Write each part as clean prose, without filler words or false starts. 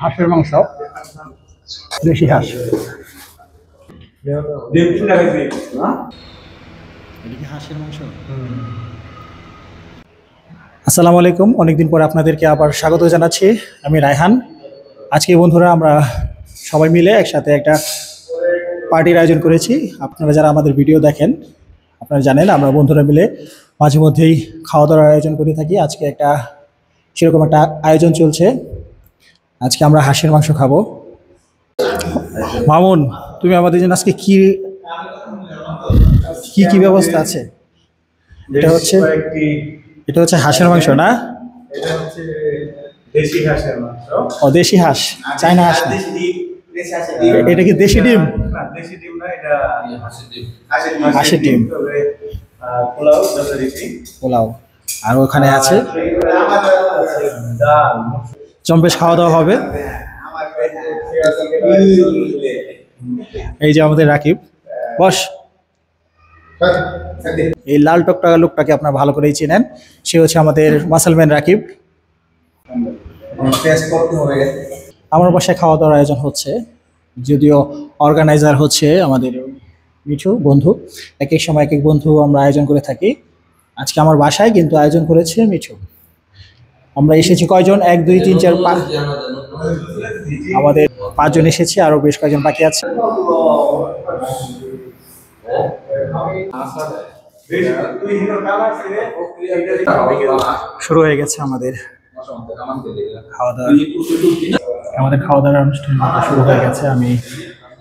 হাঁসের মাংস, দেশি হাঁস। আসসালামু আলাইকুম, অনেকদিন পরে আপনাদেরকে আবার স্বাগত জানাচ্ছি। আমি রায়হান। আজকে বন্ধুরা আমরা সবাই মিলে একসাথে একটা পার্টির আয়োজন করেছি। আপনারা যারা আমাদের ভিডিও দেখেন আপনারা জানেন আমরা বন্ধুরা মিলে মাঝে মধ্যেই খাওয়া দাওয়ার আয়োজন করে থাকি। আজকে একটা সেরকম একটা আয়োজন চলছে। আজকে আমরা হাঁসের মাংস খাবো। মামুন, তুমি আমাদের জন্য আজকে কি কি কি ব্যবস্থা আছে? এটা হচ্ছে হাঁসের মাংস না? এটা হচ্ছে দেশি হাঁসের মাংস। ও, দেশি হাঁস, চায়না হাঁস না? এটা কি দেশি ডিম? না, দেশি ডিম না, এটা হাঁসের ডিম। পোলাও, যথারীতি পোলাও। আর ওখানে আছে ডাল। জম্পেশ খাওয়া দাওয়া হবে। এই যে আমাদের রাকিব, বস। এই লাল টকটকা লোকটাকে আপনারা ভালো করেই চেনেন। সে হচ্ছে আমাদের মাসলম্যান রাকিব। আমার বাসায় খাওয়া দাওয়ার আয়োজন হচ্ছে, যদিও অর্গানাইজার হচ্ছে আমাদের মিঠু বন্ধু। এক এক সময় এক এক বন্ধু আমরা আয়োজন করে থাকি। আজকে আমার বাসায় কিন্তু আয়োজন করেছে মিঠু। আমরা এসেছি কয়জন? 1 2 3 4 5, আমাদের 5 জন এসেছি, আরো বেশ কয়েকজন বাকি আছে। শুরু হয়ে গেছে আমাদের খাওয়া দাওয়া। আমাদের খাওয়া দাওয়ার অনুষ্ঠান শুরু হয়ে গেছে। আমি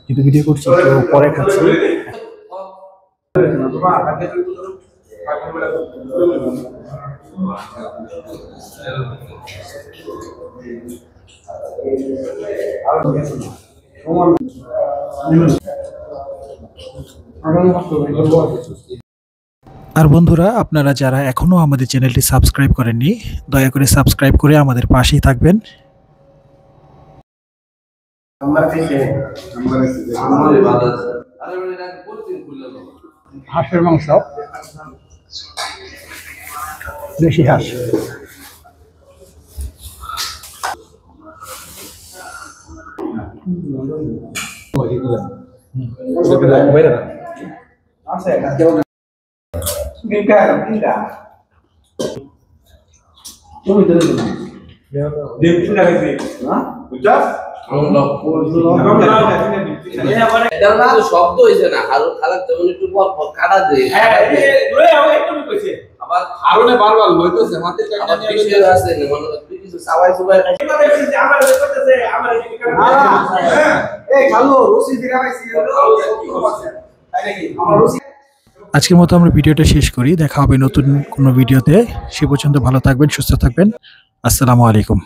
যেহেতু ভিডিও করছি একটু পরে খাচ্ছি। আর বন্ধুরা, আপনারা যারা এখনো আমাদের চ্যানেলটি সাবস্ক্রাইব করেননি দয়া করে সাবস্ক্রাইব করে আমাদের পাশেই থাকবেন। হাঁসের মাংস, দেশি হাঁস। শব্দ হয়েছে না, আরো খারাপ যেমন একটু পর পর কাটা দেয়। আবার আরোনে বারবার লইতেছে মাতে কাটা নিয়ে আসছে না, মনে হচ্ছে কিছু সবাই সবাই এই খালো রসি দিরা পাইছি। আজকের মতো আমরা ভিডিওটা শেষ করি। দেখা হবে নতুন কোনো ভিডিওতে। সে পর্যন্ত ভালো থাকবেন, সুস্থ থাকবেন। আসসালামু আলাইকুম।